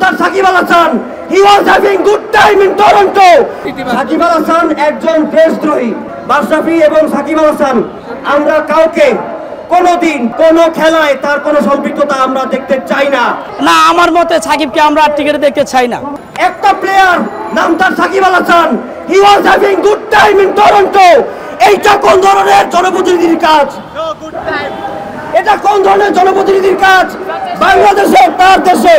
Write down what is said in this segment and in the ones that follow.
তার Shakib Al Hasan. He was having good time in Toronto. Shakib Al Hasan একজন দেশদ্রোহী। মাশরাফি এবং সাকিব আল হাসান, আমরা কাউকে কোনোদিন কোনো খেলায় তার কোনো সম্পৃক্ততা আমরা দেখতে চাই না। না, আমার মতে সাকিবকে আমরা টিকেটে দেখতে চাই না। একটা প্লেয়ার নাম তার Shakib Al Hasan, he was having good time in Toronto. এইটা কোন ধরনের জনপ্রতিনিধির কাজ? এটা কোন ধরনের জনপ্রতিনিধির কাজ? বাংলাদেশে, তার দেশে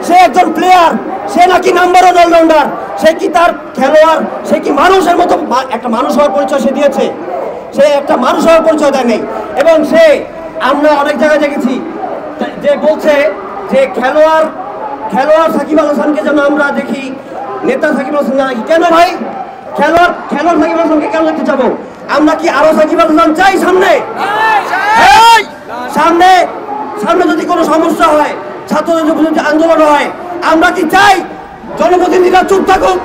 সে একজন প্লেয়ার, সে নাকি নাম্বার ওয়ান অলরাউন্ডার, সে কি তার খেলোয়াড়, সে কি মানুষের মতো একটা মানুষ হওয়ার পরিচয় সে দিয়েছে? সে একটা মানুষ হওয়ার পরিচয় দেয় নেই। এবং সে, আমরা অনেক জায়গায় দেখেছি যে বলছে যে খেলোয়াড় সাকিব আল হাসানকে যেন আমরা দেখি, নেতা সাকিব আল হাসান না দেখি। কেন ভাই? খেলোয়াড় সাকিব আল হাসানকে কেন দেখতে যাবো? আমরা কি আরো সাকিব আল হাসান চাই সামনে? সামনে যদি কোনো সমস্যা হয়, ছাত্রদের যদি আন্দোলন হয়, আমরা কি চাই জনপ্রতিনিধিরা চুপ থাকুক?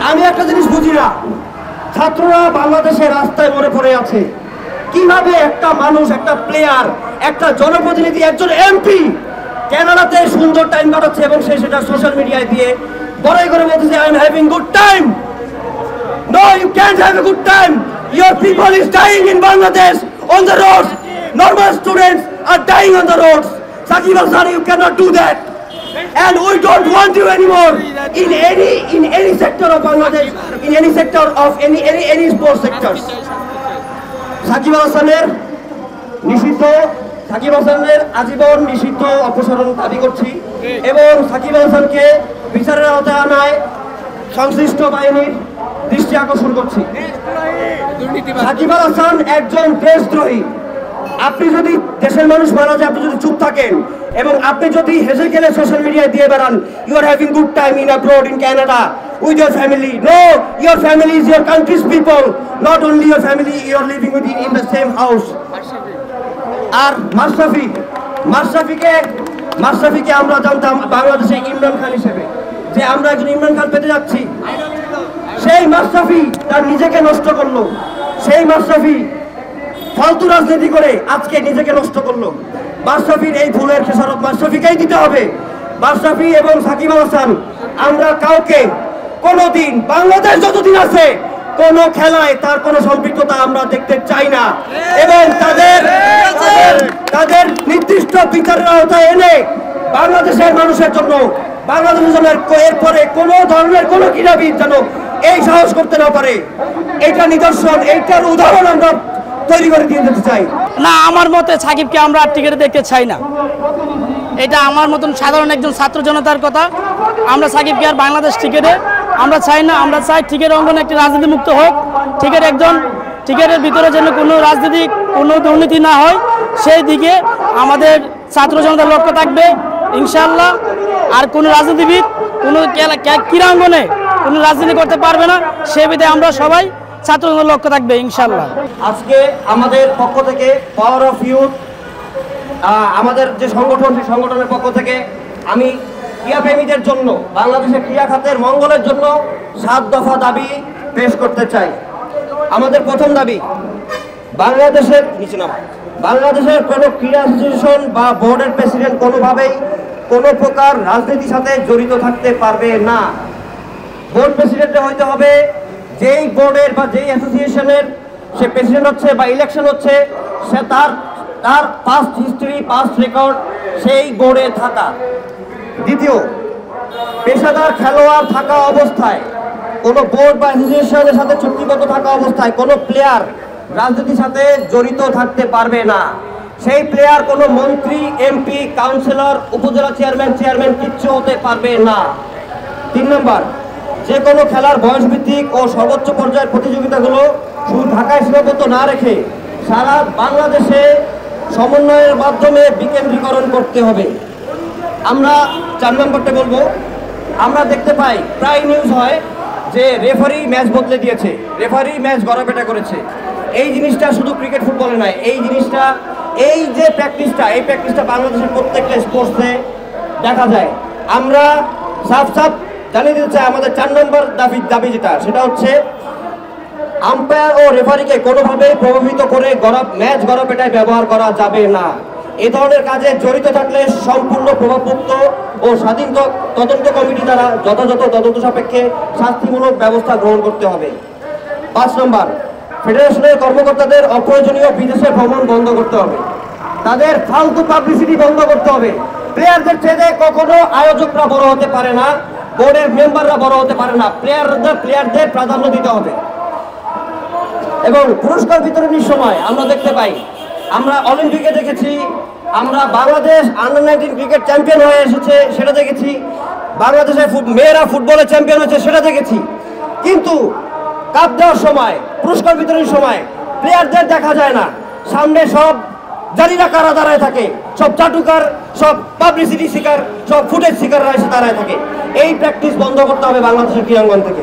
আমি একটা জিনিস বুঝি না, ছাত্ররা বাংলাদেশের রাস্তায় মরে পড়ে আছে, কিভাবে একটা মানুষ, একটা প্লেয়ার, একটা জনপ্রতিনিধি, একজন এমপি কানাডাতে সুন্দর টাইম কাটাচ্ছে এবং সে সেটা সোশ্যাল মিডিয়ায় দিয়ে বড়াই করে বলতেছে I am having good time. No, you can't have a good time. Your people is dying in Bangladesh on the roads. Normal students are dying on the roads. Shakib Al Hasan, you cannot do that. And we don't want you anymore in any sector of Bangladesh, in any sector of any sports sectors. Shakib Al হাসানের আজীবন নিষিদ্ধ অপসারণ দাবি করছি এবং সাকিব আল হাসানকে বিচারের আওতায় আনায় সংশ্লিষ্ট বাহিনীর দৃষ্টি আকর্ষণ করছি। সাকিব আল হাসান একজন দেশদ্রোহী। আপনি যদি দেশের মানুষ মারা যায়, আপনি যদি চুপ থাকেন এবং আপনি যদি হেসে খেলে সোশ্যাল মিডিয়ায় দিয়ে বেড়ান you are having good time in abroad, in Canada with your family, no, your family is your country's people, not only your family, you are living with in the same house. আর মাশরাফিকে আমরা জানতাম বাংলাদেশে ইমরান খান হিসেবে, যে আমরা একজন ইমরান খান পেতে যাচ্ছি। সেই মাশরাফি তার নিজেকে নষ্ট করলো, সেই মাশরাফি ফালতু রাজনীতি করে আজকে নিজেকে নষ্ট করলো। মাশরাফির এই ভুলের খেসারত মাশরাফিকেই দিতে হবে। মাশরাফি এবং সাকিব আল হাসান, আমরা কাউকে কোনোদিন, বাংলাদেশ যতদিন আছে, কোন খেলায় তার কোনো সম্পৃক্ততা আমরা দেখতে চাই না এবং তাদের নির্দিষ্ট বিচারের আওতায় এনে বাংলাদেশের মানুষের জন্য, বাংলাদেশের জন্য এরপরে কোনো ধরনের কোনো ক্রীড়াবিদ যেন এই সাহস করতে না পারে। এইটা নিদর্শন, এইটার উদাহরণ আমরা তৈরি করে দিয়ে যেতে চাই। না, আমার মতে সাকিবকে আমরা টিকেটে দেখতে চাই না। এটা আমার মতন সাধারণ একজন ছাত্র জনতার কথা। আমরা সাকিবকে আর বাংলাদেশ টিকেটে আমরা চাই না। আমরা চাই টিকেট অঙ্গনে একটি রাজনীতি মুক্ত হোক। টিকেটের ভিতরে যেন কোনো রাজনীতি, কোনো দুর্নীতি না হয়, সেই দিকে আমাদের ছাত্র জনতার লক্ষ্য থাকবে ইনশাআল্লাহ। আর কোনো রাজনীতিবিদ কোনো ক্রীড়াঙ্গনে কোনো রাজনীতি করতে পারবে না, সে বিধে আমরা সবাই ছাত্রদের লক্ষ্য থাকবে ইনশাআল্লাহ। আজকে আমাদের পক্ষ থেকে পাওয়ার অফ ইউথ, আমাদের যে সংগঠন, সেই সংগঠনের পক্ষ থেকে আমি ক্রীড়াপ্রেমীদের জন্য, বাংলাদেশের ক্রীড়া খাতের মঙ্গলের জন্য 7 দফা দাবি পেশ করতে চাই। আমাদের প্রথম দাবি, বাংলাদেশের কোনো ক্রীড়া অ্যাসোসিয়েশন বা বোর্ডের প্রেসিডেন্ট কোনোভাবেই কোনো প্রকার রাজনীতির সাথে জড়িত থাকতে পারবে না। বোর্ড প্রেসিডেন্টে হইতে হবে যেই বোর্ডের বা যেই অ্যাসোসিয়েশনের সে প্রেসিডেন্ট হচ্ছে বা ইলেকশন হচ্ছে, সে তার পাস্ট হিস্ট্রি, পাস্ট রেকর্ড সেই বোর্ডে থাকা। দ্বিতীয়, পেশাদার খেলোয়াড় থাকা অবস্থায়, কোনো বোর্ড বা অ্যাসোসিয়েশনের সাথে চুক্তিবদ্ধ থাকা অবস্থায় কোনো প্লেয়ার রাজনীতির সাথে জড়িত থাকতে পারবে না। সেই প্লেয়ার কোনো মন্ত্রী, এমপি, কাউন্সিলর, উপজেলা চেয়ারম্যান কিচ্ছু হতে পারবে না। 3 নম্বর, যে কোনো খেলার বয়সভিত্তিক ও সর্বোচ্চ পর্যায়ের প্রতিযোগিতাগুলো শুধু ঢাকায় সীমাবদ্ধ না রেখে সারা বাংলাদেশে সমন্বয়ের মাধ্যমে বিকেন্দ্রীকরণ করতে হবে। আমরা 4 নম্বরটা বলবো, আমরা দেখতে পাই, প্রায় নিউজ হয় যে রেফারি ম্যাচ বদলে দিয়েছে, রেফারি ম্যাচ গড়াপেটা করেছে। এই জিনিসটা শুধু ক্রিকেট ফুটবলে নয়, এই যে প্র্যাকটিসটা বাংলাদেশের প্রত্যেকটা স্পোর্টসে দেখা যায়। আমরা সাফ জানিয়ে দিতে চাই, আমাদের 4 নম্বর দাবি সেটা হচ্ছে আম্পায়ার ও রেফারিকে কোনোভাবেই প্রভাবিত করে ম্যাচ গড়াপেটায় ব্যবহার করা যাবে না। এ ধরনের কাজে জড়িত থাকলে সম্পূর্ণ প্রভাবমুক্ত ও স্বাধীন তদন্ত কমিটি দ্বারা যথাযথ তদন্ত সাপেক্ষে শাস্তিমূলক ব্যবস্থা গ্রহণ করতে হবে। 5 নম্বর, ফেডারেশনের কর্মকর্তাদের অপ্রয়োজনীয় বিদেশে ভ্রমণ বন্ধ করতে হবে। তাদের ফালতু পাবলিসিটি বন্ধ করতে হবে। প্লেয়ারদের চেয়ে কখনো আয়োজকরা বড় হতে পারে না, বোর্ডের মেম্বাররা বড় হতে পারে না। প্লেয়ারদের প্রাধান্য দিতে হবে। এবং পুরস্কার বিতরণের সময় আমরা দেখতে পাই, আমরা অলিম্পিকে দেখেছি, আমরা বাংলাদেশ আন্ডার-19 ক্রিকেট চ্যাম্পিয়ন হয়ে এসেছে সেটা দেখেছি, বাংলাদেশের মেয়েরা ফুটবলে চ্যাম্পিয়ন হয়েছে সেটা দেখেছি। কিন্তু কাপ দেওয়ার সময়, পুরস্কার বিতরণের সময় প্লেয়ারদের দেখা যায় না। সামনে সব জানি না কারা দাঁড়ায় থাকে, সব চাটুকার, সব পাবলিসিটি শিকার, সব ফুটেজ শিকাররা এসে দাঁড়ায় থাকে। এই প্র্যাকটিস বন্ধ করতে হবে বাংলাদেশের ক্রীড়াঙ্গন থেকে।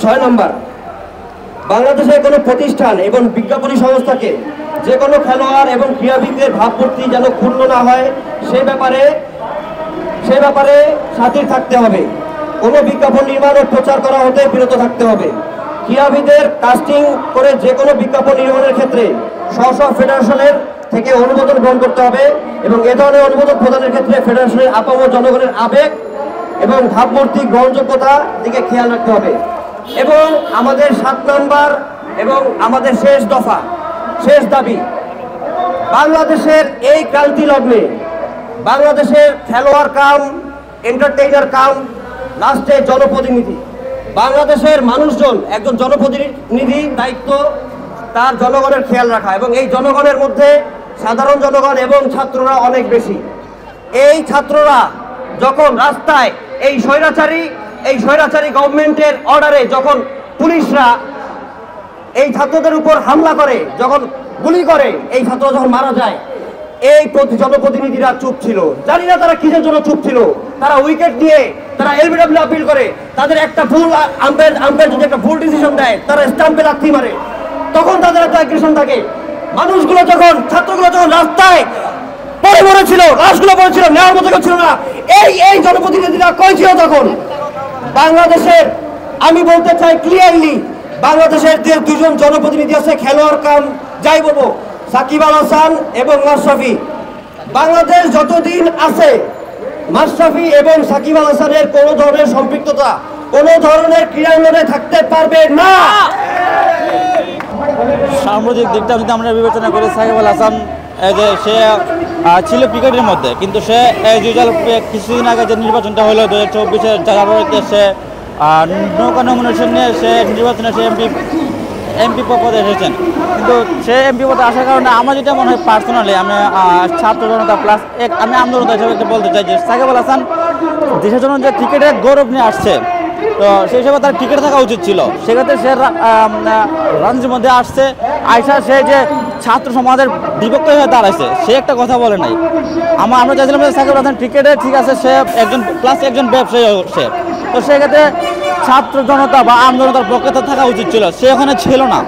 6 নম্বর, বাংলাদেশের কোনো প্রতিষ্ঠান এবং বিজ্ঞাপনী সংস্থাকে যে কোনো খেলোয়াড় এবং ক্রীড়াবিদদের ভাবমূর্তি যেন ক্ষুণ্ণ না হয় সে ব্যাপারে সাথীর থাকতে হবে। কোনো বিজ্ঞাপন নির্মাণ ও প্রচার করা হতে বিরত থাকতে হবে। ক্রীড়াবিদের কাস্টিং করে যে কোনো বিজ্ঞাপন নির্মাণের ক্ষেত্রে স্ব ফেডারেশনের থেকে অনুমোদন গ্রহণ করতে হবে এবং এ ধরনের অনুমোদন প্রদানের ক্ষেত্রে ফেডারেশনের আপামর জনগণের আবেগ এবং ভাবমূর্তি গ্রহণযোগ্যতা দিকে খেয়াল রাখতে হবে। এবং আমাদের 7 নম্বর এবং আমাদের শেষ দফা, শেষ দাবি, বাংলাদেশের এই ক্রান্তি লগ্নে বাংলাদেশের খেলোয়াড় কাম এন্টারটেইনার কাম লাস্টে জনপ্রতিনিধি, বাংলাদেশের মানুষজন একজন জনপ্রতিনিধি দায়িত্ব তার জনগণের খেয়াল রাখা, এবং এই জনগণের মধ্যে সাধারণ জনগণ এবং ছাত্ররা অনেক বেশি। এই ছাত্ররা যখন রাস্তায় এই স্বৈরাচারী গভর্নমেন্টের অর্ডারে যখন পুলিশরা এই ছাত্রদের উপর হামলা করে, যখন গুলি করে, এই ছাত্র যখন মারা যায়, এই জনপ্রতিনিধিরা চুপ ছিল। জানি না তারা কিসের জন্য চুপ ছিল। তারা উইকেট দিয়ে তারা এলবিডব্লিউ আপিল করে, তাদের একটা ভুল আম্পায়ার যদি একটা ভুল ডিসিশন দেয় তারা স্টাম্পে লাথি মারে, তখন তাদের একটা অ্যাগ্রেশন থাকে। মানুষগুলো যখন, ছাত্রগুলো যখন রাস্তায় পড়েছিল, লাশগুলো পড়েছিল, নেওয়ার মতো কেউ ছিল না, এই জনপ্রতিনিধিরা কই ছিল তখন? বাংলাদেশের, আমি বলতে চাই ক্লিয়ারলি, বাংলাদেশের যে 2 জন জনপ্রতিনিধি আছে খেলোয়াড় কাম যাই বলবো, সাকিব আল হাসান এবং মাশরাফি, বাংলাদেশ যতদিন আছে মাশরাফি এবং সাকিব আল হাসানের কোনো ধরনের সম্পৃক্ততা কোনো ধরনের ক্রীড়াঙ্গনে থাকতে পারবে না। সামাজিক দিকটা যদি আমরা বিবেচনা করি, সাকিব আল হাসান যে সে ছিল ক্রিকেটের মধ্যে, কিন্তু সে কিছুদিন আগে যে নির্বাচনটা হলো 2024-এর জানুয়ারিতে, সে নৌকা নমিনেশন নিয়ে সে নির্বাচনে সে এমপি পদে এসেছেন। কিন্তু সে এমপি পদে আসার কারণে আমার যেটা মনে হয় পার্সোনালি, আমি ছাত্র জনতা প্লাস আমি আন্দোলন হিসেবে একটা বলতে চাই যে সাকিব আল হাসান দেশের জন্য যে ক্রিকেটের গৌরব নিয়ে আসছে, তো সেই হিসেবে তার ক্রিকেট থাকা উচিত ছিল। সেক্ষেত্রে সে রাজনীতির মধ্যে আসছে, আইসা সে যে ছাত্র সমাজের বিপক্ষে হয়ে দাঁড়াইছে, সে একটা কথা বলে নাই। আমরা চাইছিলাম যে সাকিব আল হাসান ক্রিকেটে ঠিক আছে, সে একজন ব্যবসায়ী, সে তো সেক্ষেত্রে ছাত্র জনতা বা আম জনতার পক্ষে থাকা উচিত ছিল, সে ওখানে ছিল না।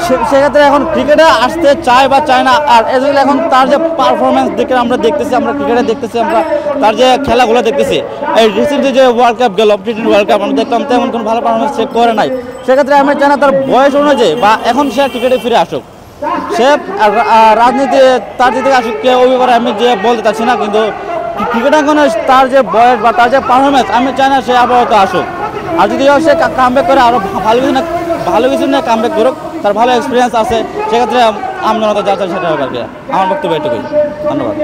সেক্ষেত্রে এখন ক্রিকেটে আসতে চায় বা চায় না। আর এজন্য এখন তার যে পারফরমেন্স দেখে আমরা দেখতেছি, আমরা ক্রিকেটে দেখতেছি, আমরা তার যে খেলাগুলো দেখতেছি, এই রিসেন্টলি যে ওয়ার্ল্ড কাপ গেল, T20 ওয়ার্ল্ড কাপ, আমরা দেখলাম তেমন কোনো ভালো পারফরমেন্স সে করে নাই। সেক্ষেত্রে আমি চাই না তার বয়স অনুযায়ী বা এখন সে ক্রিকেটে ফিরে আসুক, সে রাজনীতি তার দিকে আসুক, কে অভিজ্ঞতা আমি যে বলতে চাচ্ছি না, কিন্তু ক্রিকেট অঙ্গনে তার যে বয়স বা তার যে পারফরমেন্স, আমি চাই না সে আপাতত আসুক। আর যদিও সে কামব্যাক করে আরও ভালো কিছু নিয়ে কামব্যাক করুক, তার ভালো এক্সপিরিয়েন্স আছে, সেক্ষেত্রে আমজনতা যা চাই সেটা হবে আর কি। আমার বক্তব্য এটুকুই। ধন্যবাদ।